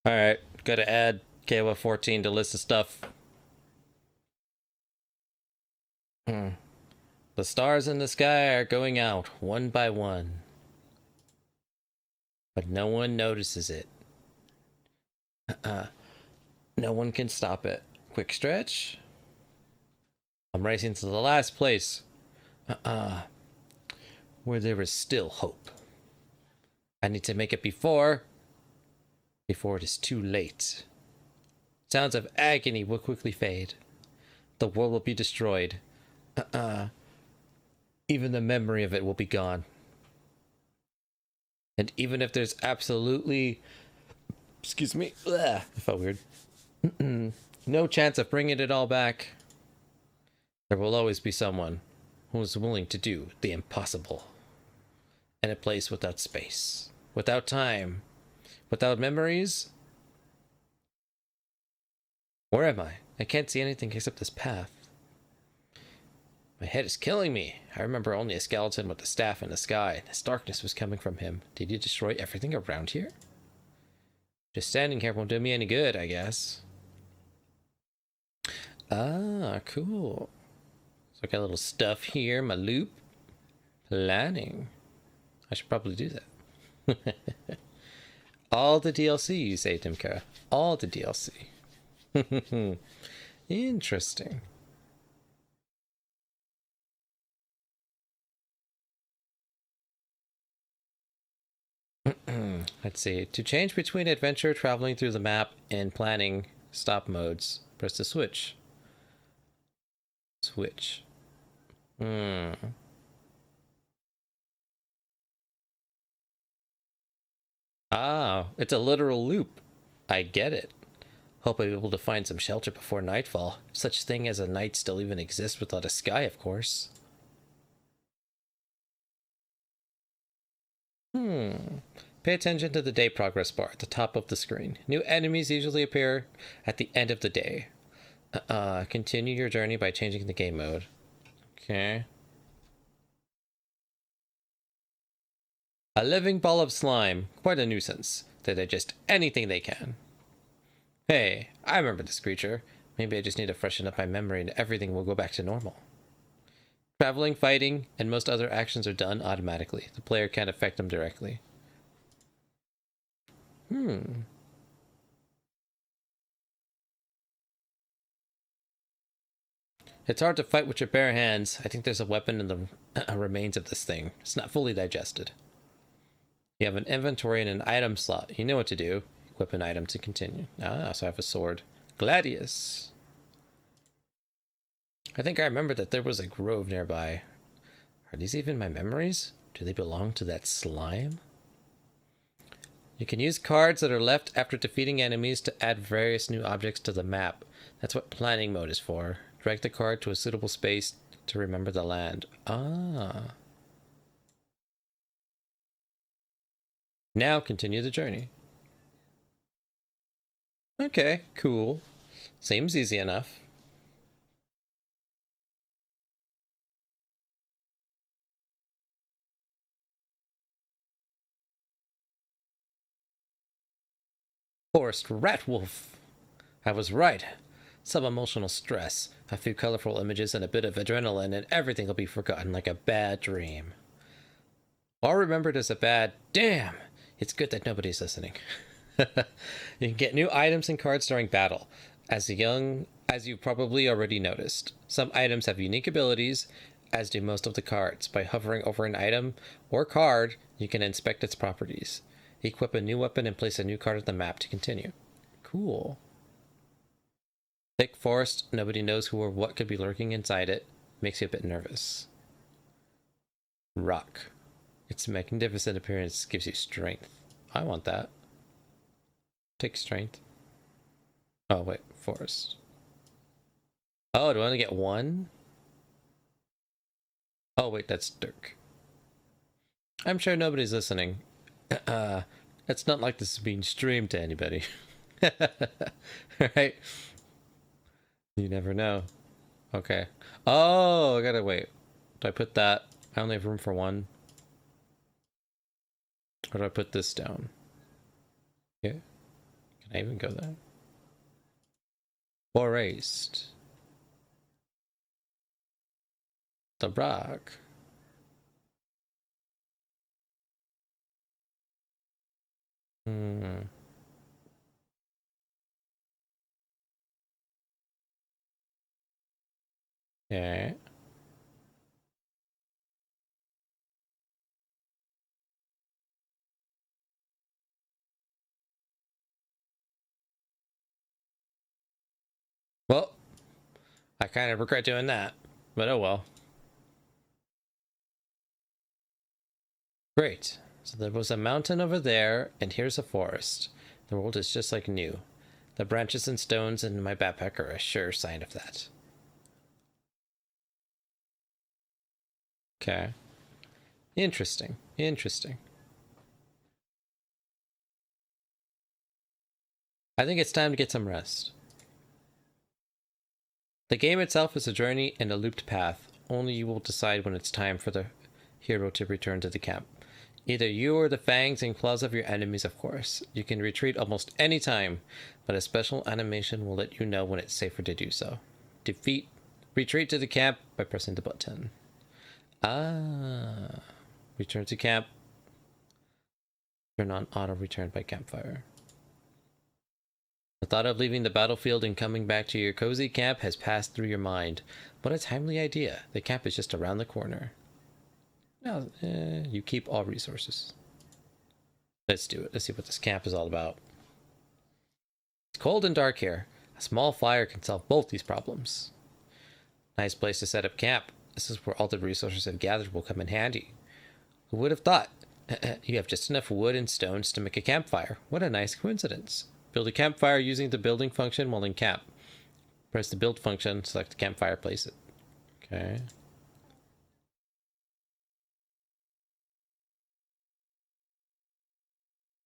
Alright, gotta add KOF 14 to list of stuff. The stars in the sky are going out one by one, but no one notices it. No one can stop it. Quick stretch. I'm racing to the last place. Where there is still hope. I need to make it before it is too late. Sounds of agony will quickly fade. The world will be destroyed. Even the memory of it will be gone. And even if there's absolutely... Excuse me. Ugh, that felt weird. No chance of bringing it all back. There will always be someone who is willing to do the impossible. In a place without space, without time, without memories. Where am I? I can't see anything except this path. My head is killing me. I remember only a skeleton with a staff in the sky. This darkness was coming from him. Did he destroy everything around here? Just standing here won't do me any good, I guess. Ah, cool. So I got a little stuff here, my loop. Planning. I should probably do that. All the DLC, you say, Dimka. All the DLC. Interesting. Let's see. To change between adventure, traveling through the map, and planning stop modes, press the switch. Switch. Ah, it's a literal loop. I get it. Hope I'll be able to find some shelter before nightfall. Such thing as a night still even exists without a sky, of course. Pay attention to the day progress bar at the top of the screen. New enemies usually appear at the end of the day. Continue your journey by changing the game mode. Okay. A living ball of slime. Quite a nuisance. They digest anything they can. Hey, I remember this creature. Maybe I just need to freshen up my memory and everything will go back to normal. Traveling, fighting, and most other actions are done automatically. The player can't affect them directly. It's hard to fight with your bare hands. I think there's a weapon in the remains of this thing. It's not fully digested. You have an inventory and an item slot. You know what to do. Equip an item to continue. Ah, so I have a sword. Gladius. I think I remember that there was a grove nearby. Are these even my memories? Do they belong to that slime? You can use cards that are left after defeating enemies to add various new objects to the map. That's what planning mode is for. Drag the card to a suitable space to remember the land. Ah. Now continue the journey. Okay, cool. Seems easy enough. Forest Rat Wolf. I was right. Some emotional stress, a few colorful images, and a bit of adrenaline, and everything will be forgotten like a bad dream. Or remembered as a bad damn. It's good that nobody's listening. You can get new items and cards during battle. As you probably already noticed, some items have unique abilities, as do most of the cards. By hovering over an item or card, you can inspect its properties. Equip a new weapon and place a new card on the map to continue. Cool. Thick forest, nobody knows who or what could be lurking inside it. Makes you a bit nervous. Rock. Its magnificent appearance gives you strength. I want that. Take strength. Oh, wait. Forest. Oh, do I only get one? Oh, wait. That's Dirk. I'm sure nobody's listening. It's not like this is being streamed to anybody. Right? You never know. Okay. Oh, I gotta wait. Do I put that? I only have room for one. Or do I put this down? Yeah. Can I even go there? Forest. The rock. Hmm. Yeah. Well, I kind of regret doing that, but oh well. Great. So there was a mountain over there, and here's a forest. The world is just like new. The branches and stones in my backpack are a sure sign of that. Okay. Interesting. Interesting. I think it's time to get some rest. The game itself is a journey and a looped path. Only you will decide when it's time for the hero to return to the camp. Either you or the fangs and claws of your enemies, of course. You can retreat almost any time, but a special animation will let you know when it's safer to do so. Retreat to the camp by pressing the button. Ah. Return to camp. Turn on auto return by campfire. The thought of leaving the battlefield and coming back to your cozy camp has passed through your mind. What a timely idea. The camp is just around the corner. Now, you keep all resources. Let's do it. Let's see what this camp is all about. It's cold and dark here. A small fire can solve both these problems. Nice place to set up camp. This is where all the resources I've gathered will come in handy. Who would have thought? You have just enough wood and stones to make a campfire. What a nice coincidence. Build a campfire using the building function while in camp. Press the build function, select the campfire, place it. Okay.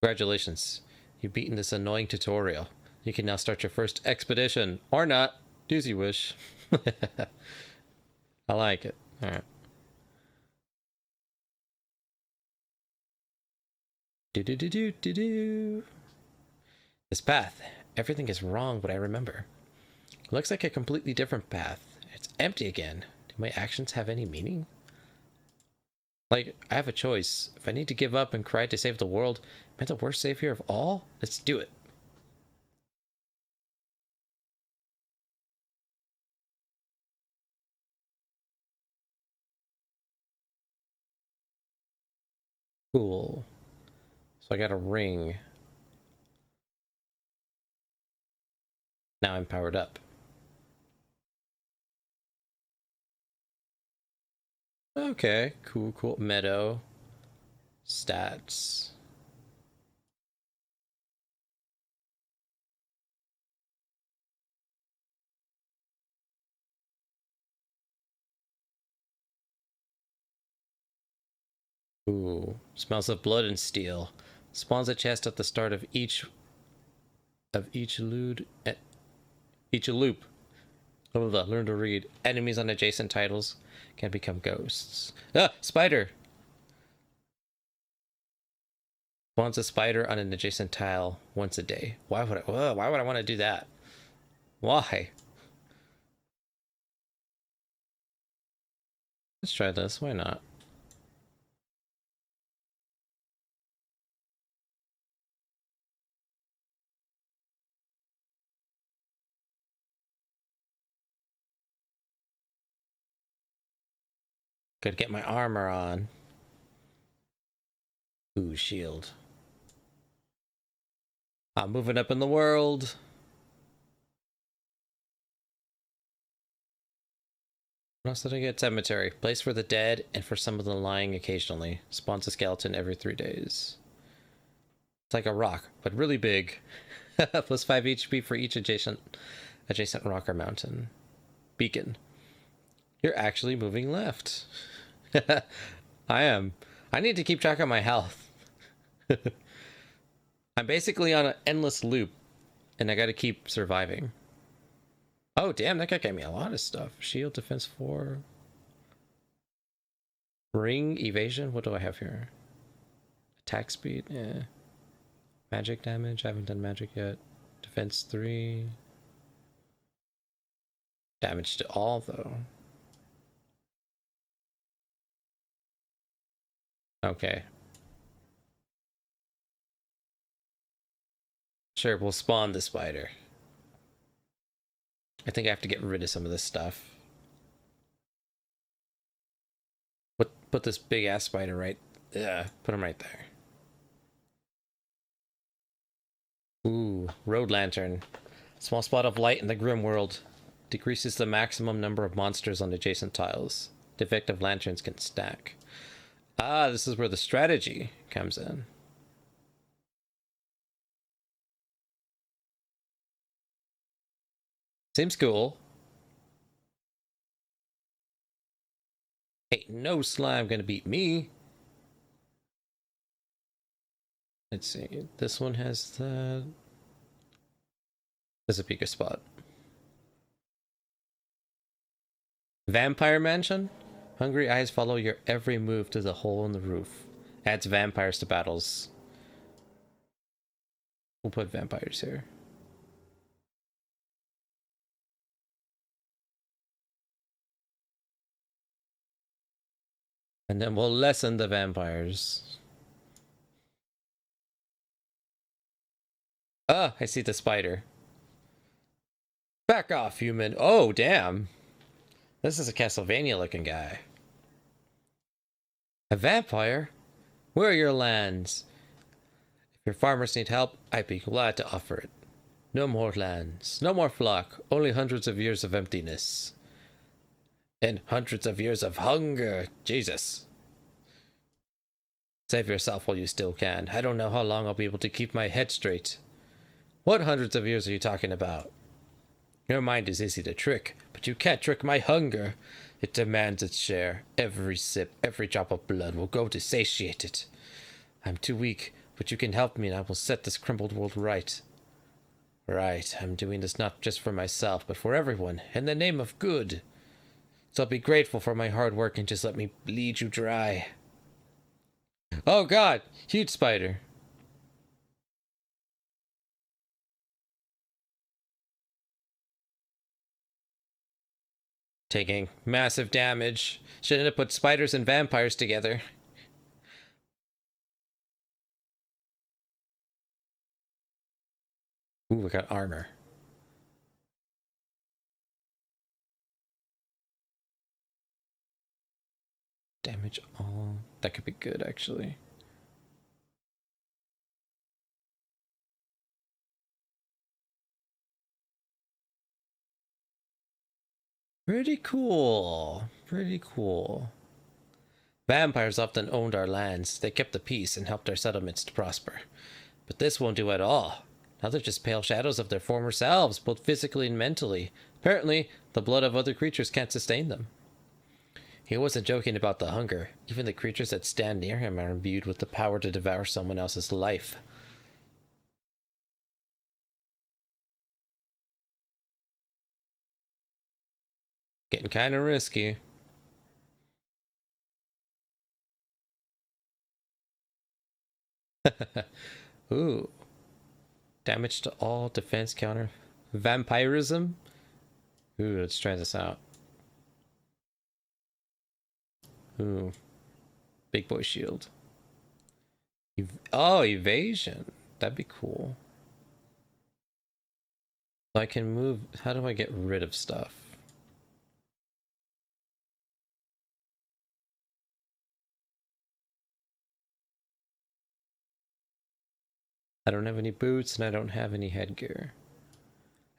Congratulations. You've beaten this annoying tutorial. You can now start your first expedition. Or not. Do as you wish. I like it. Alright. Do. This path. Everything is wrong, but I remember. It looks like a completely different path. It's empty again. Do my actions have any meaning? Like, I have a choice. If I need to give up and cry to save the world, am I the worst savior of all? Let's do it. Cool. So I got a ring. Now I'm powered up. Okay, cool. Meadow. Stats. Ooh. Smells of blood and steel. Spawns a chest at the start of each loop. Learn to read. Enemies on adjacent titles can become ghosts. Ah, spider! Spawns a spider on an adjacent tile once a day. Why would I want to do that? Why? Let's try this. Why not? Could get my armor on. Ooh, shield. I'm moving up in the world. What else did I get? Cemetery. Place for the dead and for some of the lying occasionally. Spawns a skeleton every 3 days. It's like a rock, but really big. Plus 5 HP for each adjacent rock or mountain. Beacon. You're actually moving left. I am. I need to keep track of my health. I'm basically on an endless loop, and I gotta keep surviving. Oh, damn, that guy gave me a lot of stuff. Shield, defense 4. Ring, evasion. What do I have here? Attack speed, yeah. Magic damage. I haven't done magic yet. Defense 3. Damage to all, though. Okay. Sure, we'll spawn the spider. I think I have to get rid of some of this stuff. Put this big ass spider right. Yeah, put him right there. Ooh, road lantern. Small spot of light in the grim world. Decreases the maximum number of monsters on adjacent tiles. Defective lanterns can stack. Ah, this is where the strategy comes in. Seems cool. Ain't no slime gonna beat me. Let's see. This one has the... There's a bigger spot. Vampire Mansion? Hungry eyes follow your every move to the hole in the roof. Adds vampires to battles. We'll put vampires here. And then we'll lessen the vampires. Ah, I see the spider. Back off, human. Oh, damn. This is a Castlevania looking guy. A vampire? Where are your lands? If your farmers need help, I'd be glad to offer it. No more lands, no more flock, only hundreds of years of emptiness. And hundreds of years of hunger. Jesus. Save yourself while you still can. I don't know how long I'll be able to keep my head straight. What hundreds of years are you talking about? Your mind is easy to trick, but you can't trick my hunger. It demands its share. Every sip, every drop of blood will go to satiate it. I'm too weak, but you can help me and I will set this crumbled world right. Right, I'm doing this not just for myself, but for everyone, in the name of good. So be grateful for my hard work and just let me bleed you dry. Oh god! Huge spider. Taking massive damage. Shouldn't have put spiders and vampires together. Ooh, we got armor. Damage all. That could be good, actually. Pretty cool. Pretty cool. Vampires often owned our lands. They kept the peace and helped our settlements to prosper. But this won't do at all. Now they're just pale shadows of their former selves, both physically and mentally. Apparently, the blood of other creatures can't sustain them. He wasn't joking about the hunger. Even the creatures that stand near him are imbued with the power to devour someone else's life. Getting kind of risky. Ooh. Damage to all, defense counter. Vampirism? Ooh, let's try this out. Ooh. Big boy shield. Oh, evasion. That'd be cool. So I can move. How do I get rid of stuff? I don't have any boots and I don't have any headgear.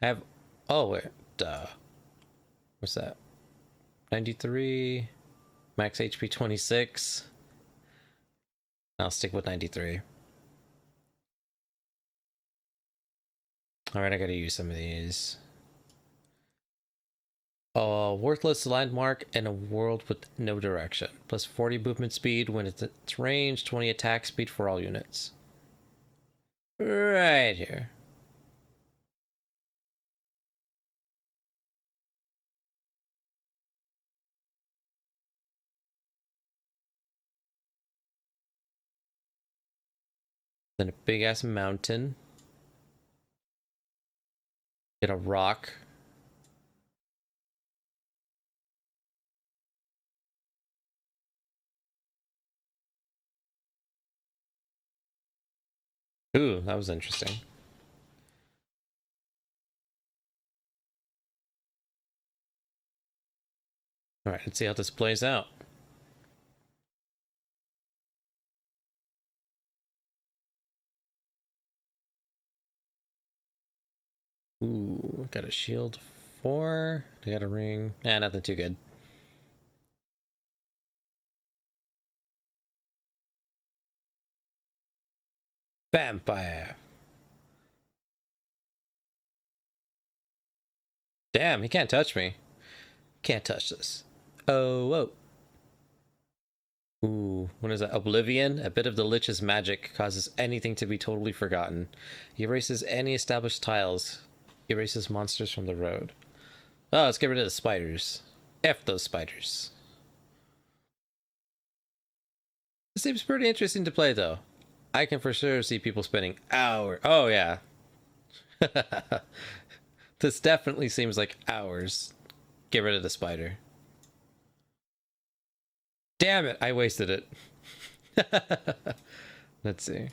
I have. Oh, wait. Duh. What's that? 93. Max HP 26. I'll stick with 93. Alright, I gotta use some of these. A worthless landmark in a world with no direction. Plus 40 movement speed when it's at range, 20 attack speed for all units. Right here. Then a big ass mountain. Get a rock. Ooh, that was interesting. All right, let's see how this plays out. Ooh, got a shield 4. I got a ring. Nah, nothing too good. Vampire. Damn, he can't touch me. Can't touch this. Oh, whoa. Ooh, what is that? Oblivion? A bit of the Lich's magic causes anything to be totally forgotten. He erases any established tiles. He erases monsters from the road. Oh, let's get rid of the spiders. F those spiders. This seems pretty interesting to play, though. I can for sure see people spending hours. Oh, yeah. This definitely seems like hours. Get rid of the spider. Damn it, I wasted it. Let's see.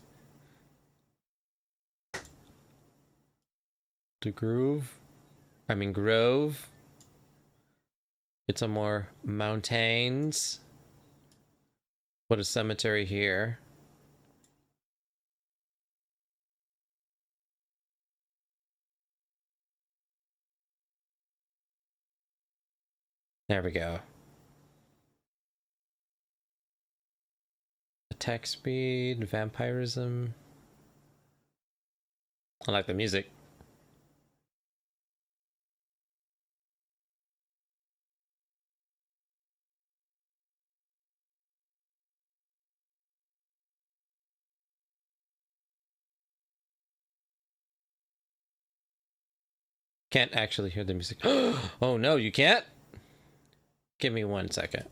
The Grove. It's some more mountains. Put a cemetery here. There we go. Attack speed, vampirism. I like the music. Can't actually hear the music. Oh no, you can't? Give me 1 second.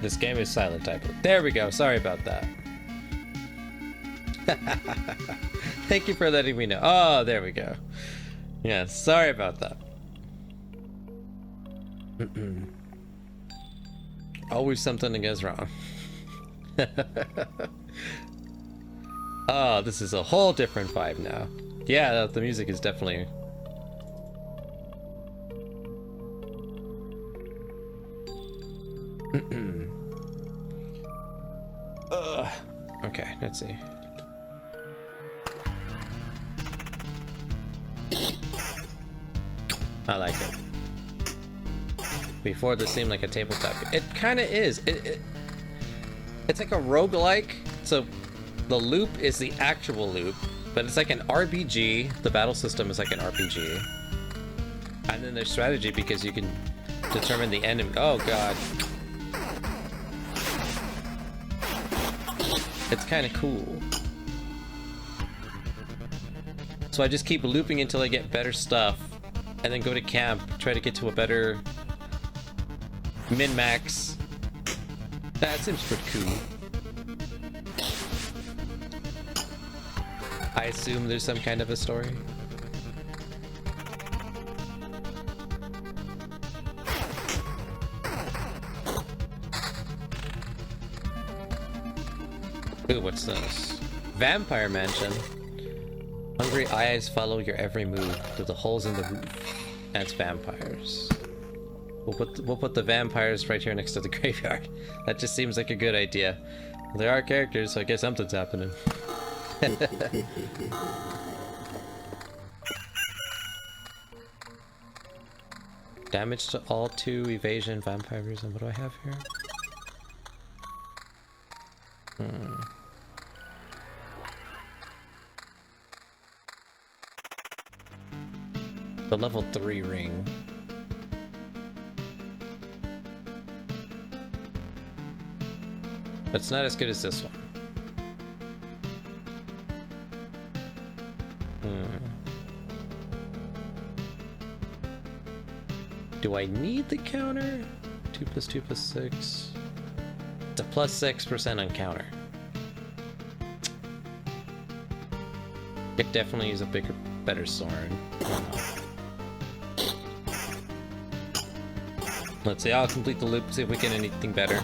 This game is silent, I believe. There we go. Sorry about that. Thank you for letting me know. Oh, there we go. Yeah, sorry about that. Always something goes wrong. Oh, this is a whole different vibe now. Yeah, the music is definitely... Okay, let's see. I like it. Before this seemed like a tabletop. It kind of is. It's like a roguelike. So the loop is the actual loop, but it's like an RPG. The battle system is like an RPG. And then there's strategy because you can determine the enemy. Oh god. It's kind of cool. So I just keep looping until I get better stuff, and then go to camp, try to get to a better min-max. That seems pretty cool. I assume there's some kind of a story. Ooh, what's this? Vampire Mansion. Hungry eyes follow your every move through the holes in the roof. That's vampires. We'll put the vampires right here next to the graveyard. That just seems like a good idea. Well, there are characters, so I guess something's happening. Damage to all 2, evasion, vampirism. What do I have here? The level 3 ring. But it's not as good as this one. Do I need the counter? 2 + 2 + 6. to plus 6% on counter. Could definitely use a bigger, better sword. Let's see, I'll complete the loop, see if we get anything better.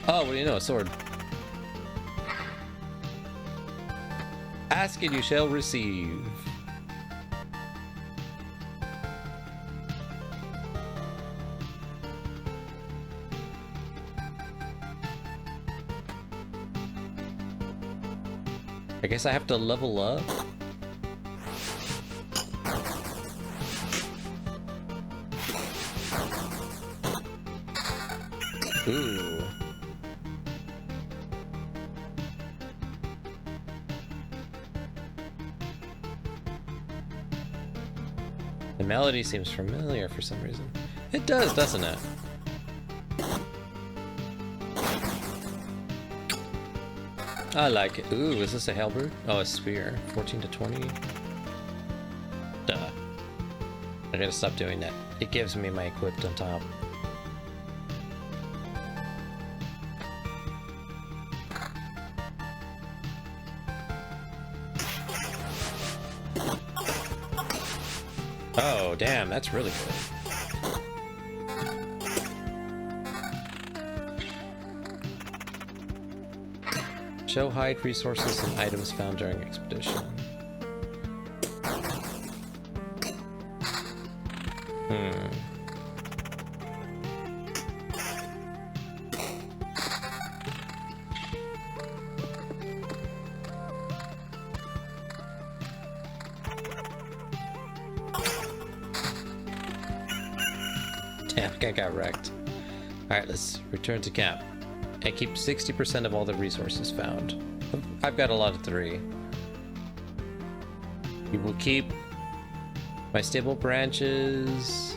Oh, what do you know? A sword. Ask and you shall receive. I guess I have to level up. Ooh. The melody seems familiar for some reason. It does, doesn't it? I like it. Ooh, is this a halberd? Oh, a spear. 14 to 20. Duh. I gotta stop doing that. It gives me my equipped on top. Oh, damn, that's really good. Show hide resources and items found during expedition. Damn, I got wrecked. Alright, let's return to camp. And keep 60% of all the resources found. I've got a lot of 3. We will keep my stable branches,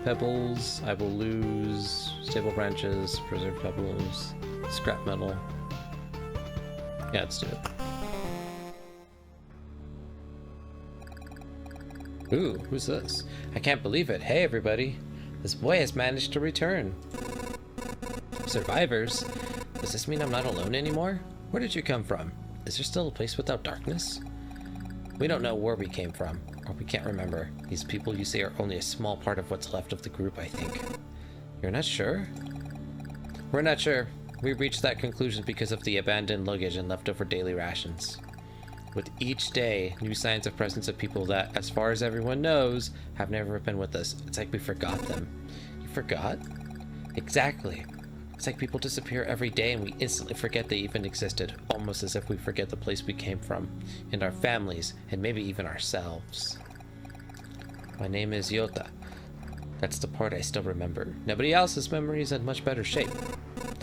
pebbles. I will lose stable branches, preserve pebbles, scrap metal. Yeah, let's do it. Ooh, who's this? I can't believe it. Hey, everybody. This boy has managed to return. Survivors? Does this mean I'm not alone anymore? Where did you come from? Is there still a place without darkness? We don't know where we came from, or we can't remember. These people you see are only a small part of what's left of the group, I think. You're not sure? We're not sure. We reached that conclusion because of the abandoned luggage and leftover daily rations. With each day, new signs of presence of people that, as far as everyone knows, have never been with us. It's like we forgot them. You forgot? Exactly. It's like people disappear every day and we instantly forget they even existed, almost as if we forget the place we came from, and our families, and maybe even ourselves. My name is Yota. That's the part I still remember. Nobody else's memory is in much better shape.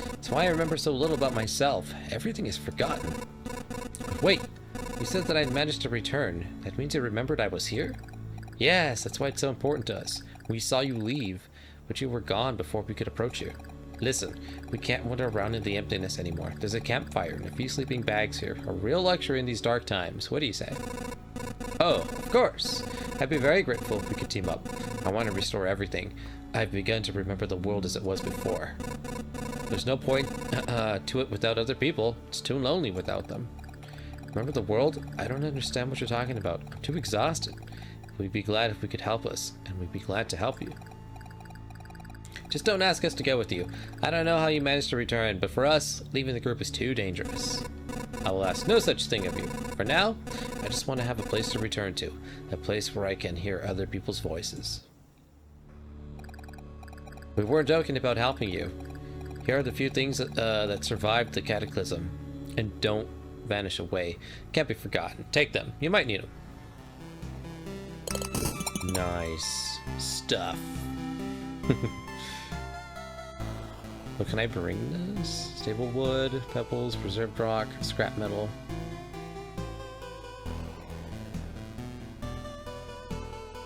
That's why I remember so little about myself. Everything is forgotten. Wait, you said that I'd managed to return. That means you remembered I was here? Yes, that's why it's so important to us. We saw you leave, but you were gone before we could approach you. Listen, we can't wander around in the emptiness anymore. There's a campfire and a few sleeping bags here. A real luxury in these dark times. What do you say? Oh, of course. I'd be very grateful if we could team up. I want to restore everything. I've begun to remember the world as it was before. There's no point to it without other people. It's too lonely without them. Remember the world? I don't understand what you're talking about. I'm too exhausted. We'd be glad if we could help us, and we'd be glad to help you. Just don't ask us to go with you. I don't know how you managed to return, but for us, leaving the group is too dangerous. I will ask no such thing of you. For now, I just want to have a place to return to. A place where I can hear other people's voices. We weren't joking about helping you. Here are the few things that survived the cataclysm and don't vanish away. Can't be forgotten. Take them. You might need them. Nice stuff. What can I bring this? Stable wood, pebbles, preserved rock, scrap metal.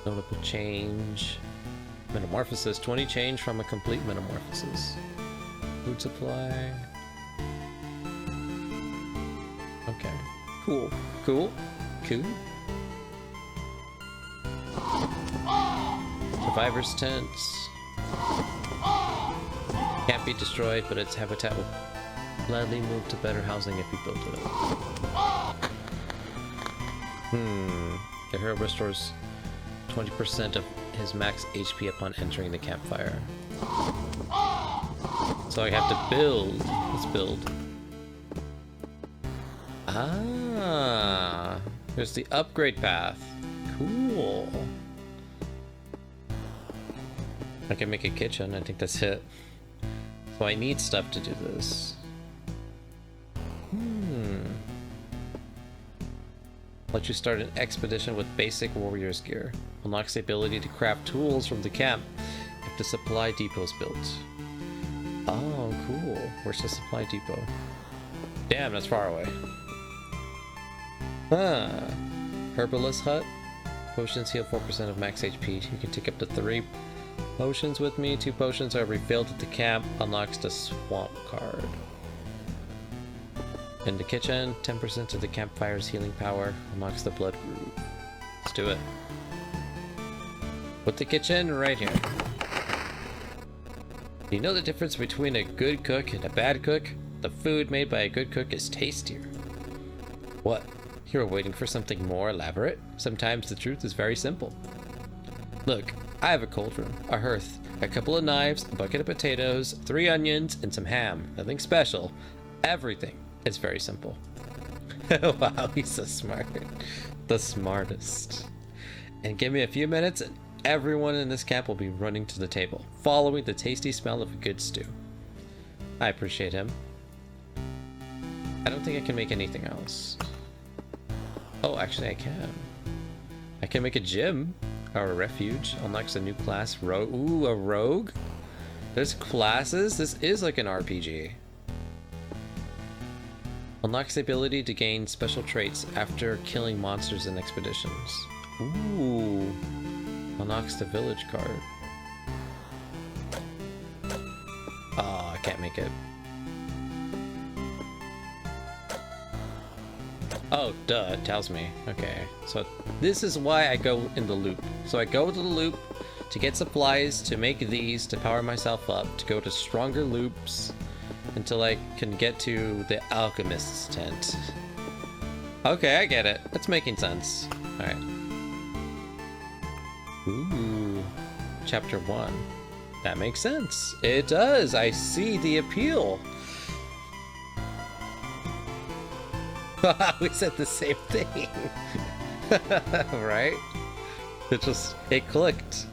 Notable change. Metamorphosis. 20 change from a complete metamorphosis. Food supply. Okay. Cool. Cool. Cool. Survivor's tents. can't be destroyed, but its habitat will gladly move to better housing if you build it. The hero restores 20% of his max HP upon entering the campfire. So I have to build. Let's build. Ah, there's the upgrade path. Cool. I can make a kitchen. I think that's it. So I need stuff to do this. Let you start an expedition with basic warrior's gear. Unlocks the ability to craft tools from the camp if the supply depot's built. Oh, cool. Where's the supply depot? Damn, that's far away. Herbalist hut. Potions heal 4% of max HP. You can take up to 3 potions with me. 2 potions are refilled at the camp. Unlocks the swamp card. In the kitchen, 10% of the campfire's healing power. Unlocks the blood groove. Let's do it. Put the kitchen right here. Do you know the difference between a good cook and a bad cook? The food made by a good cook is tastier. What? You're waiting for something more elaborate? Sometimes the truth is very simple. Look, I have a cauldron, a hearth, a couple of knives, a bucket of potatoes, 3 onions, and some ham. Nothing special. Everything is very simple. Wow, he's so smart. The smartest. And give me a few minutes and everyone in this camp will be running to the table, following the tasty smell of a good stew. I appreciate him. I don't think I can make anything else. Oh, actually I can. I can make a gym or a refuge. Unlocks a new class. Ooh, a rogue? There's classes? This is like an RPG. Unlocks the ability to gain special traits after killing monsters in expeditions. Ooh. Unlocks the village card. Oh, I can't make it. Oh, duh, it tells me. Okay, so this is why I go in the loop. So I go to the loop to get supplies, to make these, to power myself up, to go to stronger loops, until I can get to the alchemist's tent. Okay, I get it. It's making sense. Alright. Ooh. Chapter 1. That makes sense. It does. I see the appeal. We said the same thing. Right? It clicked.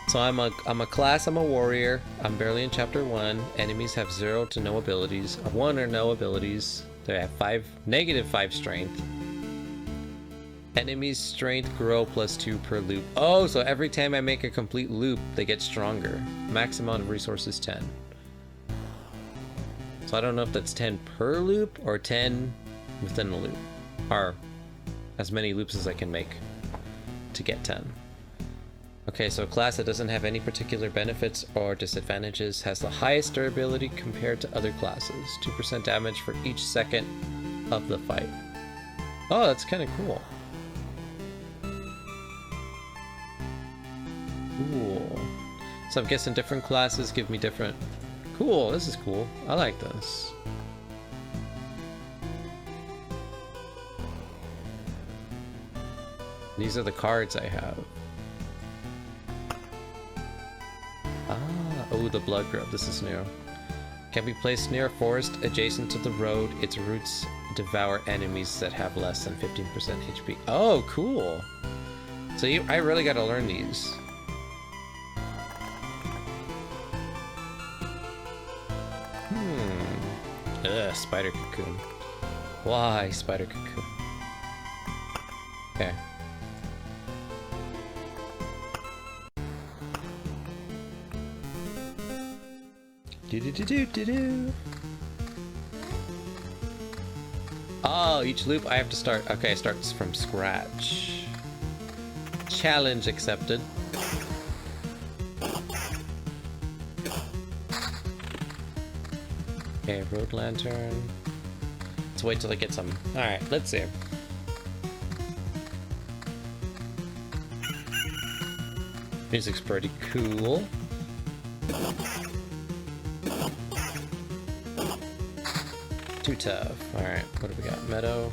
So I'm a class, I'm a warrior. I'm barely in chapter 1. Enemies have 0 to no abilities. 1 or no abilities. They have -5 strength. Enemies' strength grow +2 per loop. Oh, so every time I make a complete loop, they get stronger. Max amount of resources 10. So I don't know if that's 10 per loop or 10 within a loop. Or as many loops as I can make to get 10. Okay, so a class that doesn't have any particular benefits or disadvantages has the highest durability compared to other classes. 2% damage for each second of the fight. Oh, that's kind of cool. Cool. So I'm guessing different classes give me different... Cool, this is cool. I like this. These are the cards I have. Oh, the blood grove. This is new. Can be placed near a forest adjacent to the road. Its roots devour enemies that have less than 15% HP. Oh, cool. So I really got to learn these. Ugh, spider cocoon. Why spider cocoon? Okay. Do. Oh, each loop I have to start. Okay, I start from scratch. Challenge accepted. Okay, road lantern. Let's wait till I get some. Alright, let's see. Music's pretty cool. Too tough. Alright, what do we got? Meadow.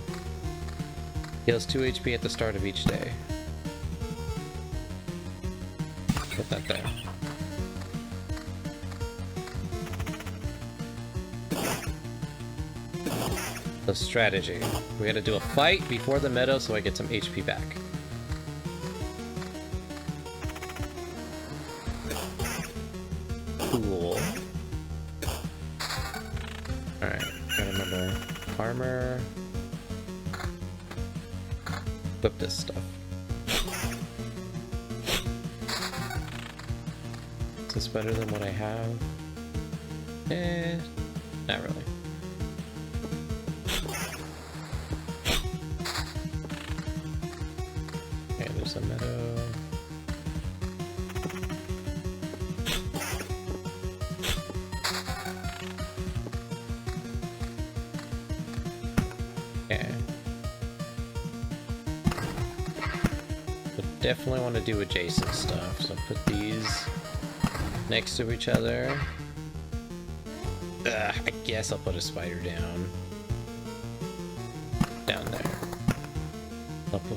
Heals 2 HP at the start of each day. Put that there. The strategy. We gotta do a fight before the meadow so I get some HP back. Cool. Alright, gotta remember armor. Equip this stuff. Is this better than what I have? Not really. Okay, there's a meadow. Okay. But definitely want to do adjacent stuff, so put these next to each other. I guess I'll put a spider down there.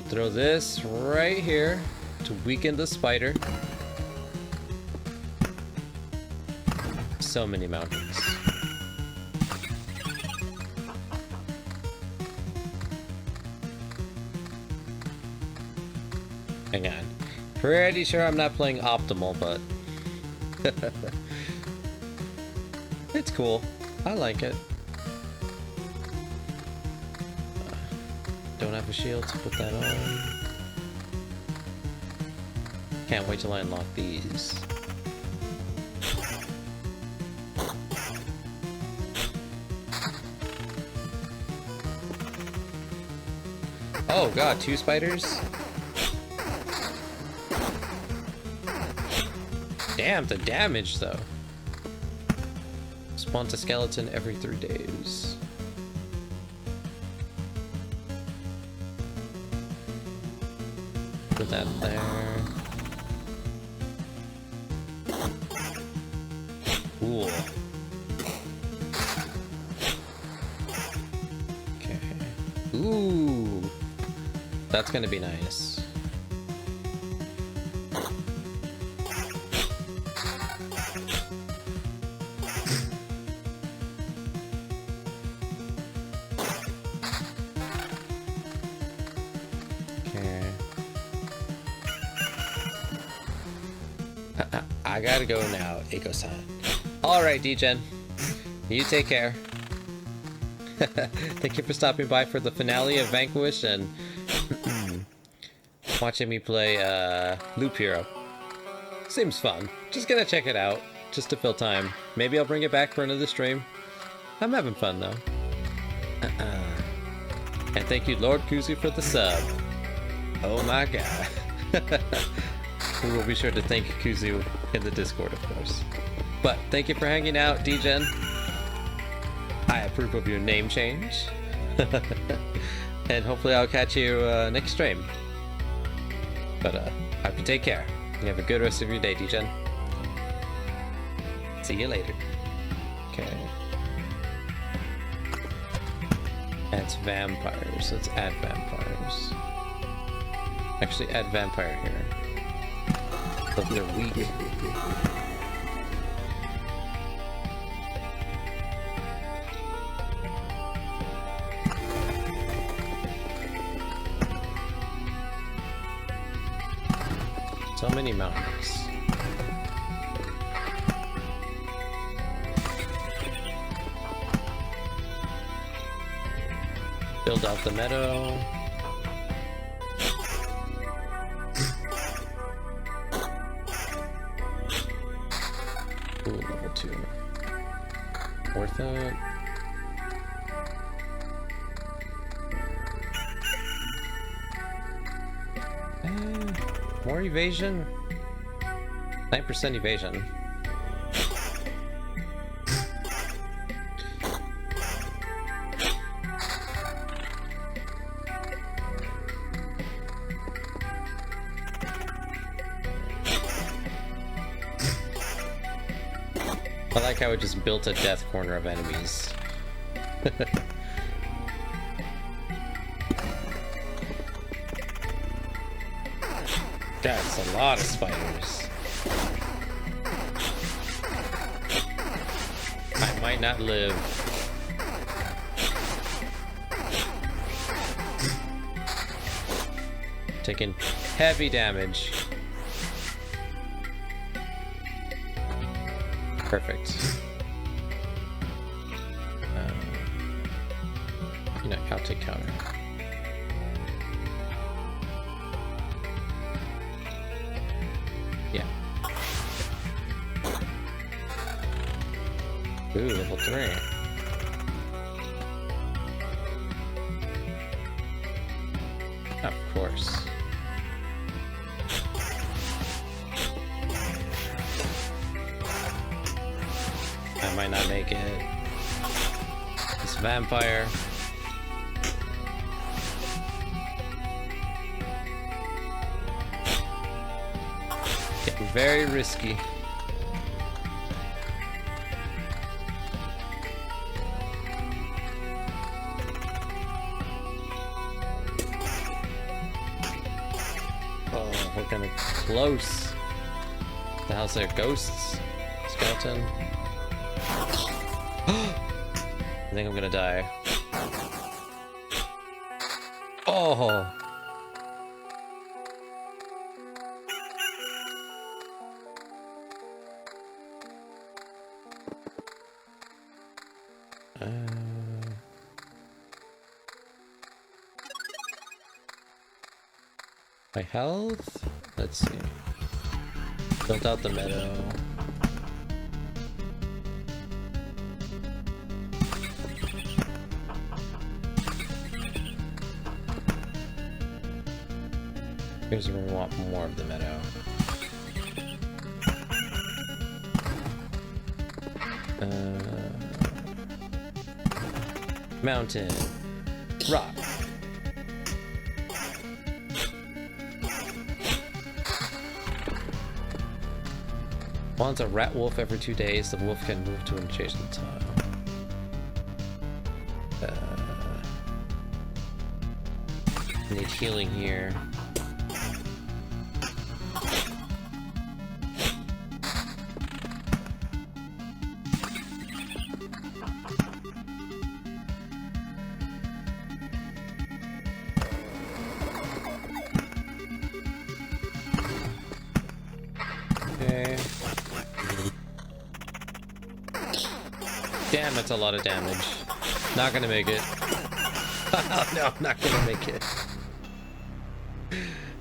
Throw this right here to weaken the spider. So many mountains. Hang on. Pretty sure I'm not playing optimal, but it's cool. I like it. Don't have a shield to put that on. Can't wait till I unlock these. Oh god, 2 spiders? Damn, the damage though. Spawns a skeleton every 3 days. Put that there. Cool. Okay. Ooh. That's gonna be nice. I gotta go now, Eiko-san. Alright, D-Gen. You take care. Thank you for stopping by for the finale of Vanquish and watching me play Loop Hero. Seems fun. Just gonna check it out, just to fill time. Maybe I'll bring it back for another stream. I'm having fun though. And thank you, Lord Kuzu, for the sub. Oh my god. We will be sure to thank Kuzu in the Discord, of course. But thank you for hanging out, D-Gen. I approve of your name change. And hopefully I'll catch you next stream. But I hope you take care. You have a good rest of your day, D-Gen. See you later. Okay. That's vampires. Let's add vampires. Actually, add vampire here. But they're weak. So many mountains. Build out the meadow. Ooh, level 2. Worth it. More evasion? 9% evasion. I like how it just built a death corner of enemies. That's a lot of spiders. I might not live. Taking heavy damage. Perfect. You know, I'll take counter. Yeah. Ooh, level 3. Of course. I might not make it. This vampire. Getting very risky. Oh, we're getting close. The hell's there? Ghosts? Skeleton? I think I'm gonna die. Oh! My health? Let's see. Built out the meadow. Here's where we want more of the meadow. Mountain. Rock. Spawns a rat wolf every 2 days. The wolf can move to an adjacent tile. Need healing here. Damn, that's a lot of damage. Not gonna make it. No, I'm not gonna make it.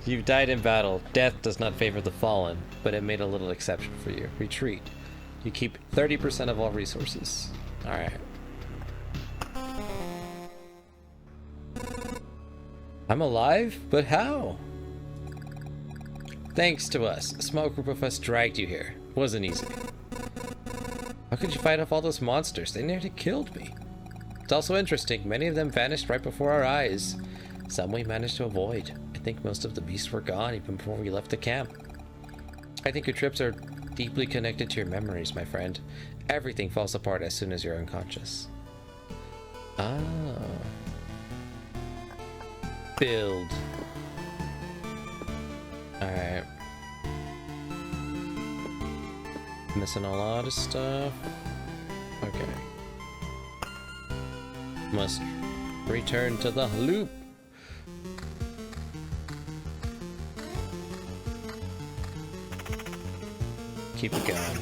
You died in battle. Death does not favor the fallen, but it made a little exception for you. Retreat. You keep 30% of all resources. Alright. I'm alive? But how? Thanks to us. A small group of us dragged you here. Wasn't easy. How could you fight off all those monsters? They nearly killed me. It's also interesting. Many of them vanished right before our eyes. Some we managed to avoid. I think most of the beasts were gone even before we left the camp. I think your trips are deeply connected to your memories, my friend. Everything falls apart as soon as you're unconscious. Ah. Build. Alright. Missing a lot of stuff. Okay. Must return to the loop. Keep it going.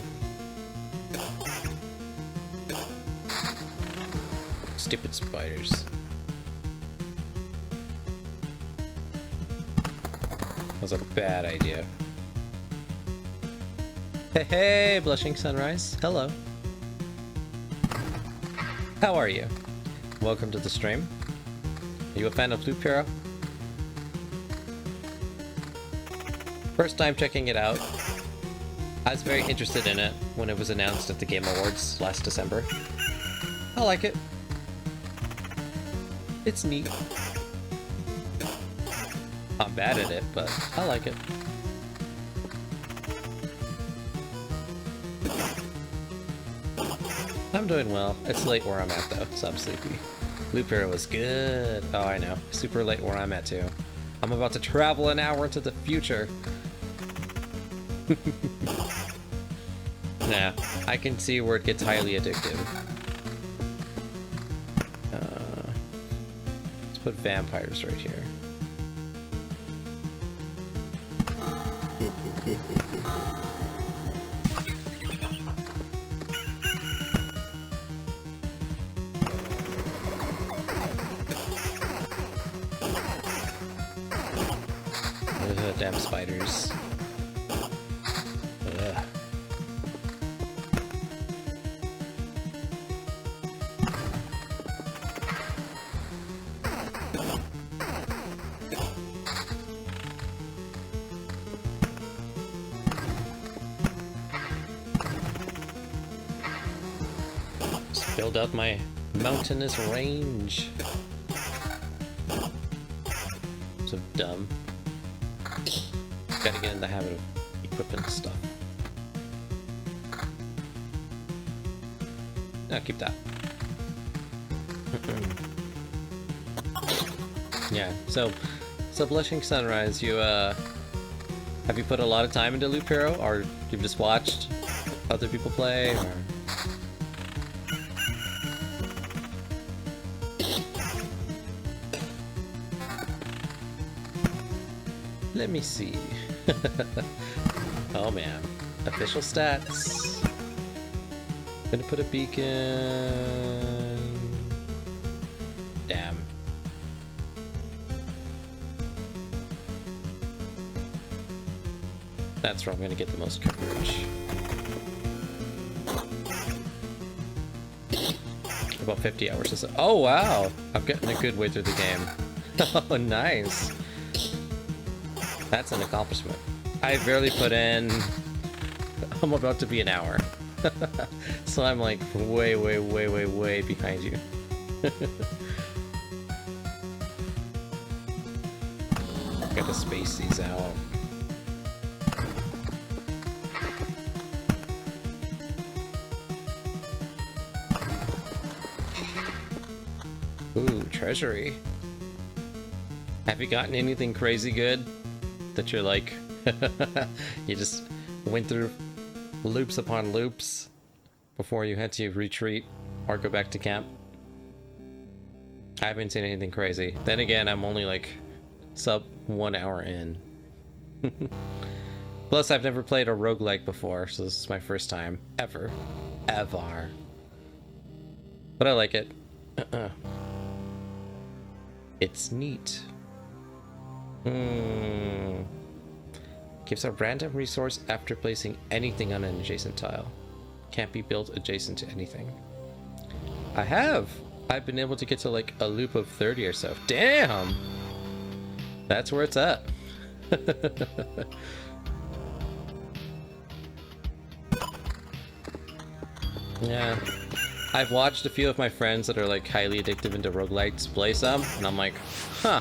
Stupid spiders. That was a bad idea. Hey, hey, Blushing Sunrise. Hello. How are you? Welcome to the stream. Are you a fan of Loop Hero? First time checking it out. I was very interested in it when it was announced at the Game Awards last December. I like it. It's neat. I'm bad at it, but I like it. I'm doing well. It's late where I'm at though, so I'm sleepy. Loop Hero was good. Oh, I know. Super late where I'm at too. I'm about to travel an hour into the future Yeah, I can see where it gets highly addictive. Let's put vampires right here. Damn spiders. Ugh. Just build out my mountainous range. So dumb. Gotta get in the habit of equipping stuff. I'll keep that. Yeah, so Blushing Sunrise, you have you put a lot of time into Loop Hero, or you've just watched other people play, or? Let me see. Oh man. Official stats. Gonna put a beacon. Damn. That's where I'm gonna get the most coverage. About 50 hours or so. Oh wow! I'm getting a good way through the game. Oh nice. That's an accomplishment. I barely put in... I'm about to be an hour. So I'm like way behind you. Gotta space these out. Ooh, treasury. Have you gotten anything crazy good? That you're like, you just went through loops upon loops before you had to retreat or go back to camp? I haven't seen anything crazy. Then again, I'm only like sub 1 hour in. Plus, I've never played a roguelike before, so this is my first time ever. But I like it. It's neat. Gives a random resource after placing anything on an adjacent tile. Can't be built adjacent to anything. I've been able to get to like a loop of 30 or so. Damn! That's where it's at. Yeah. I've watched a few of my friends that are like highly addictive into roguelites play some, and I'm like, huh.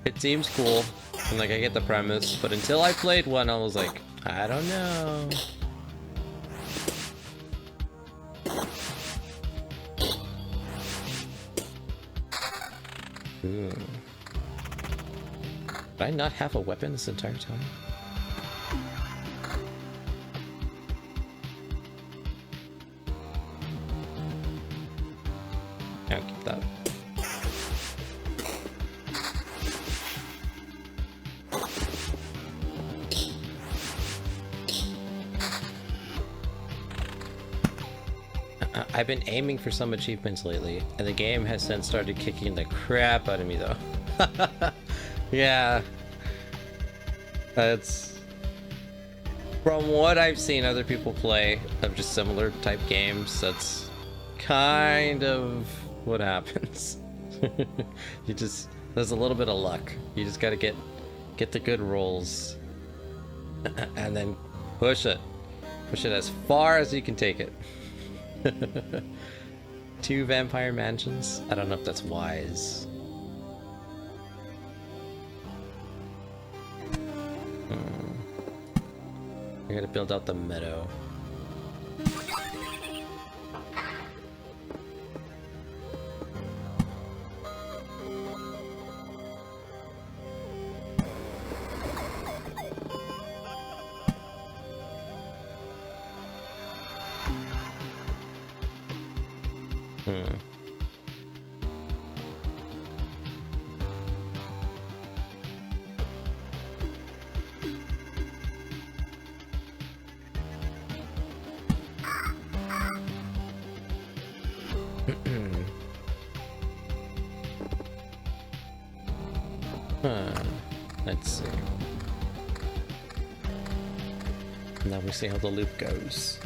It seems cool, and like I get the premise, but until I played one, I was like, I don't know. Ooh. Did I not have a weapon this entire time? I'll keep that. I've been aiming for some achievements lately, and the game has since started kicking the crap out of me though. Yeah. That's... From what I've seen other people play of just similar type games, that's kind of what happens. You just... There's a little bit of luck. You just gotta get the good rolls. And then push it. Push it as far as you can take it. 2 vampire mansions? I don't know if that's wise. I gotta build out the meadow. Let's see. Now we see how the loop goes.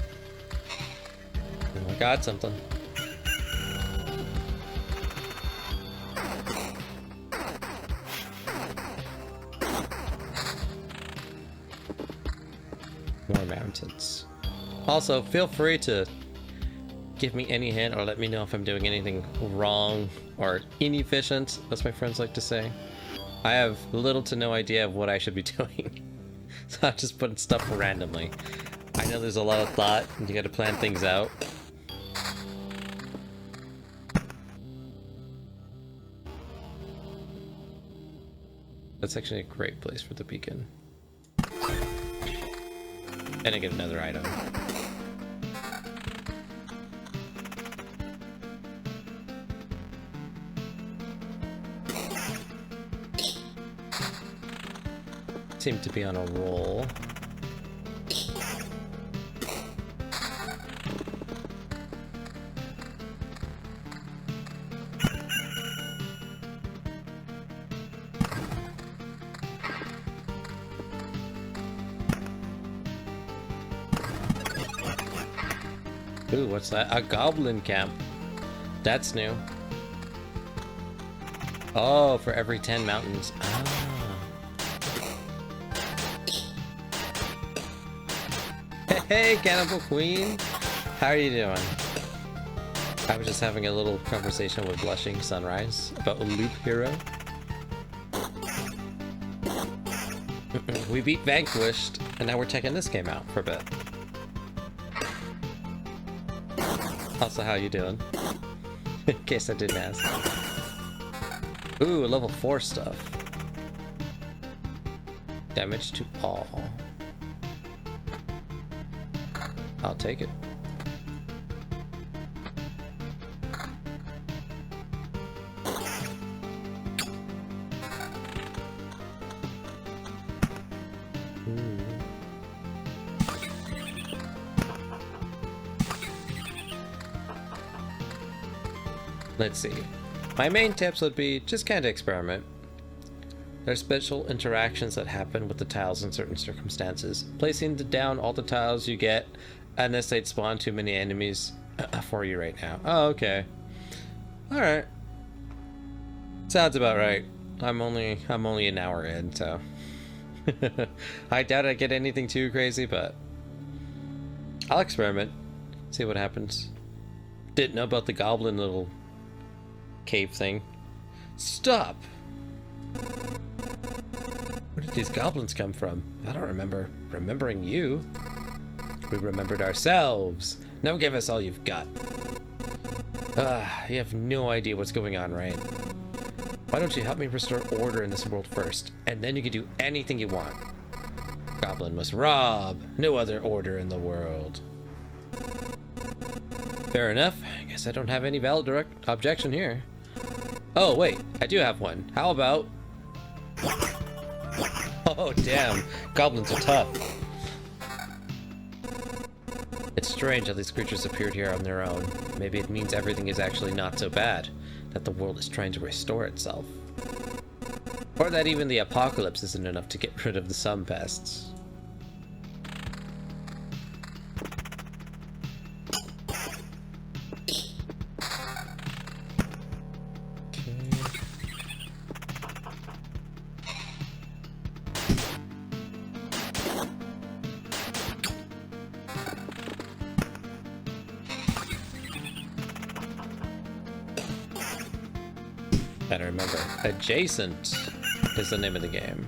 Oh, I got something. More mountains. Also, feel free to give me any hint or let me know if I'm doing anything wrong or inefficient, as my friends like to say. I have little to no idea of what I should be doing. So I'm just putting stuff randomly. I know there's a lot of thought and you gotta plan things out. That's actually a great place for the beacon. And I get another item. Seem to be on a roll. Ooh, what's that? A goblin camp. That's new. Oh, for every 10 mountains. Ah. Hey, Cannibal Queen! How are you doing? I was just having a little conversation with Blushing Sunrise about Loop Hero. We beat Vanquished, and now we're checking this game out for a bit. Also, how you doing? In case I didn't ask. Ooh, level 4 stuff. Damage to all. I'll take it. Let's see. My main tips would be just kind of experiment. There's special interactions that happen with the tiles in certain circumstances. Placing down all the tiles you get, unless they'd spawn too many enemies for you right now. Oh, okay. Alright. Sounds about right. I'm only an hour in, so I doubt I get anything too crazy, but I'll experiment. See what happens. Didn't know about the goblin little cave thing. Stop! Where did these goblins come from? I don't remember remembering you. We remembered ourselves. Now give us all you've got. You have no idea what's going on, right? Why don't you help me restore order in this world first, and then you can do anything you want. Goblin must rob. No other order in the world. Fair enough. I guess I don't have any valid direct objection here. Oh, wait. I do have one. How about... Oh, damn. Goblins are tough. It's strange how these creatures appeared here on their own. Maybe it means everything is actually not so bad, that the world is trying to restore itself. Or that even the apocalypse isn't enough to get rid of the sun pests. Better remember, Adjacent is the name of the game.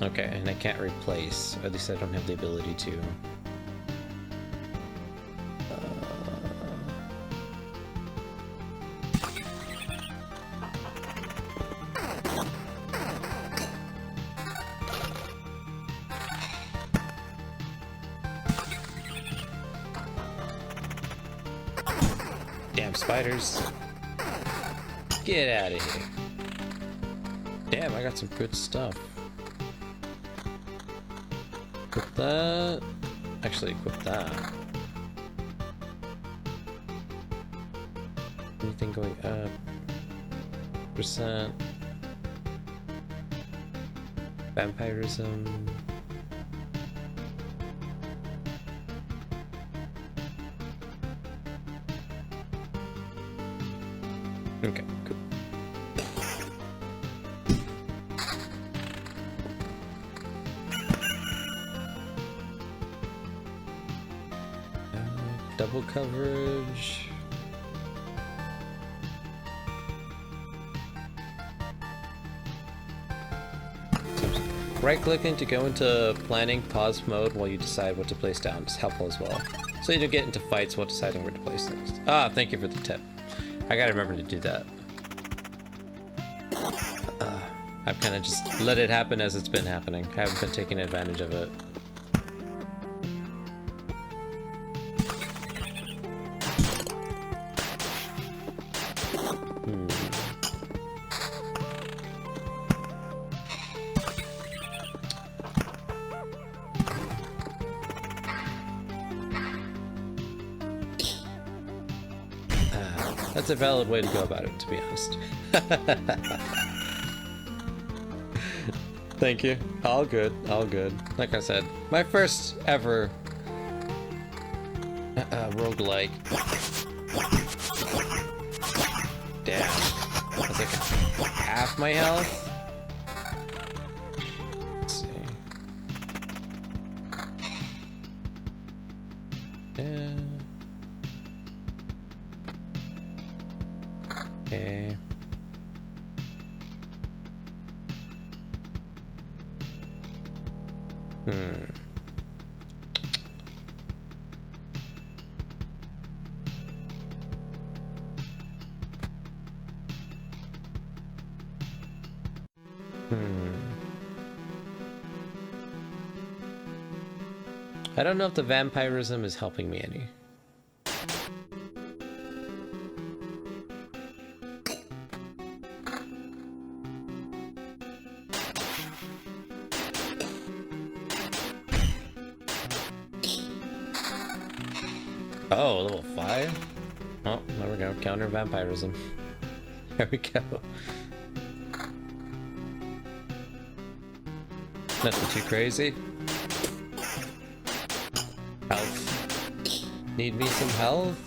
Okay, and I can't replace, or at least I don't have the ability to. Damn spiders. Get out of here. Damn, I got some good stuff. Equip that. Actually, equip that. Anything going up? Percent. Vampirism. Okay, cool. Double coverage. Right-clicking to go into planning pause mode while you decide what to place down is helpful as well. So you don't get into fights while deciding where to place things. Ah, thank you for the tip. I gotta remember to do that. I've kind of just let it happen as it's been happening. I haven't been taking advantage of it. That's a valid way to go about it, to be honest. Thank you. All good. All good. Like I said, my first ever roguelike. Damn. That's like half my health. Let's see. Yeah. Okay. I don't know if the vampirism is helping me any. Oh, level 5? Oh, there we go. Counter vampirism. There we go. Nothing too crazy. Health. Need me some health?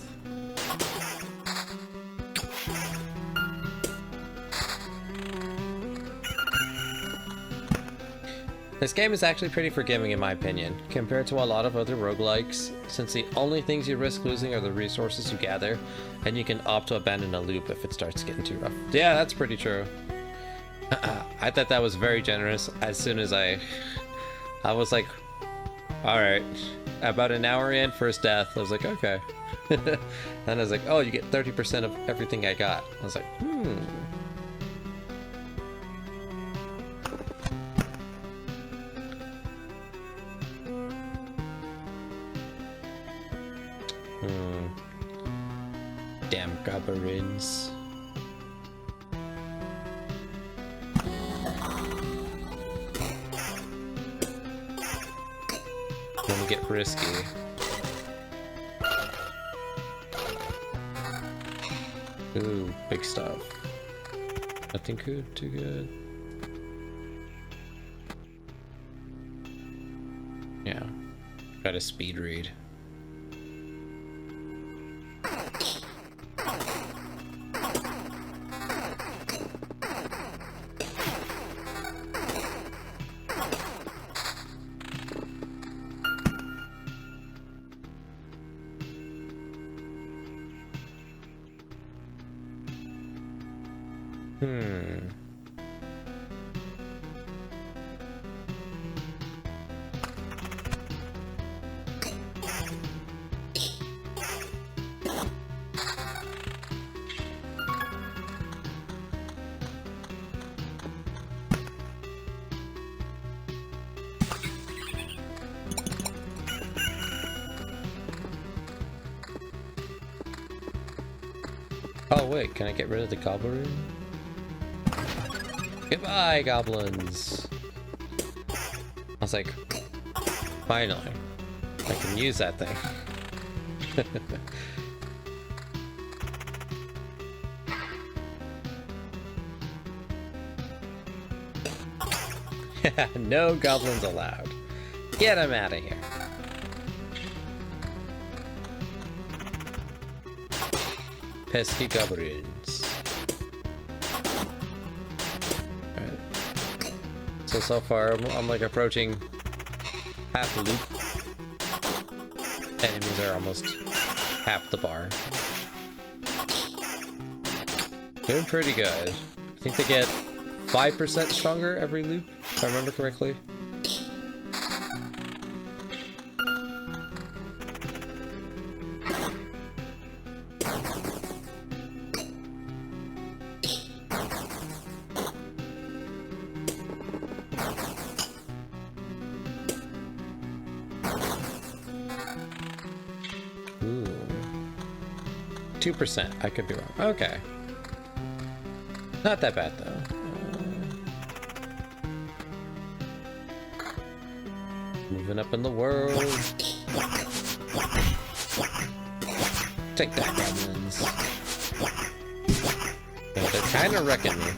This game is actually pretty forgiving in my opinion, compared to a lot of other roguelikes, since the only things you risk losing are the resources you gather, and you can opt to abandon a loop if it starts getting too rough. Yeah, that's pretty true. I thought that was very generous as soon as I was like, alright, about an hour in, first death, I was like, okay. And I was like, oh, you get 30% of everything I got. I was like, Damn goblins. Let me get risky. Ooh, big stuff. Nothing good, too good. Yeah. Got a speed read. Oh wait, can I get rid of the goblin? Goodbye, goblins! I was like, finally, I can use that thing. No goblins allowed. Get him out of here. Pesky goblins. Alright. So far, I'm like approaching half the loop. Enemies are almost half the bar. Doing pretty good. I think they get 5% stronger every loop, if I remember correctly. Ooh. 2%. I could be wrong. Okay. Not that bad, though. Moving up in the world. Take that, goblins. Yeah, they're kind of wrecking me.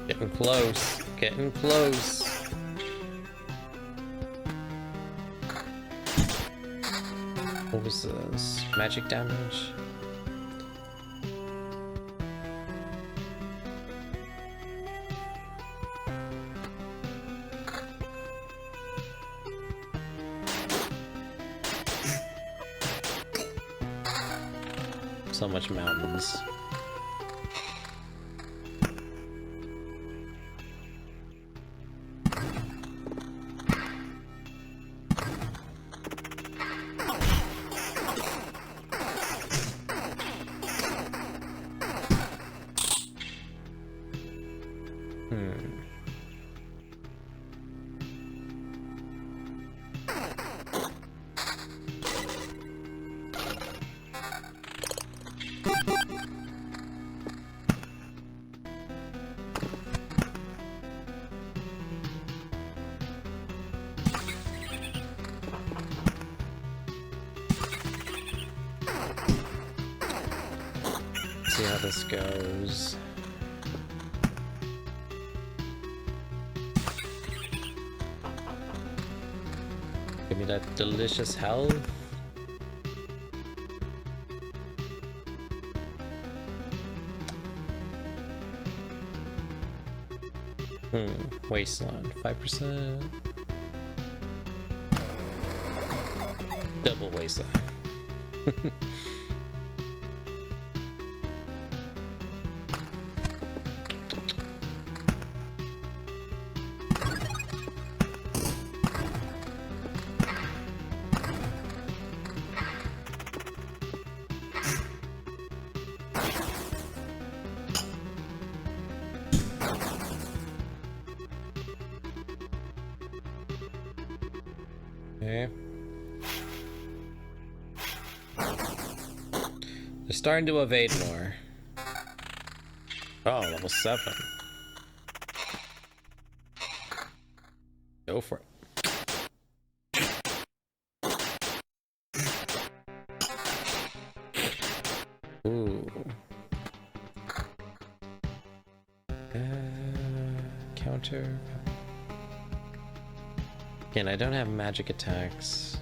Getting close. Getting close. What was this? Magic damage? So much mountains. See how this goes. Give me that delicious health. Wasteland, 5%. Double wasteland. Okay. They're starting to evade more. Oh, level 7. Go for it. Ooh. Counter. Again, I don't have magic attacks.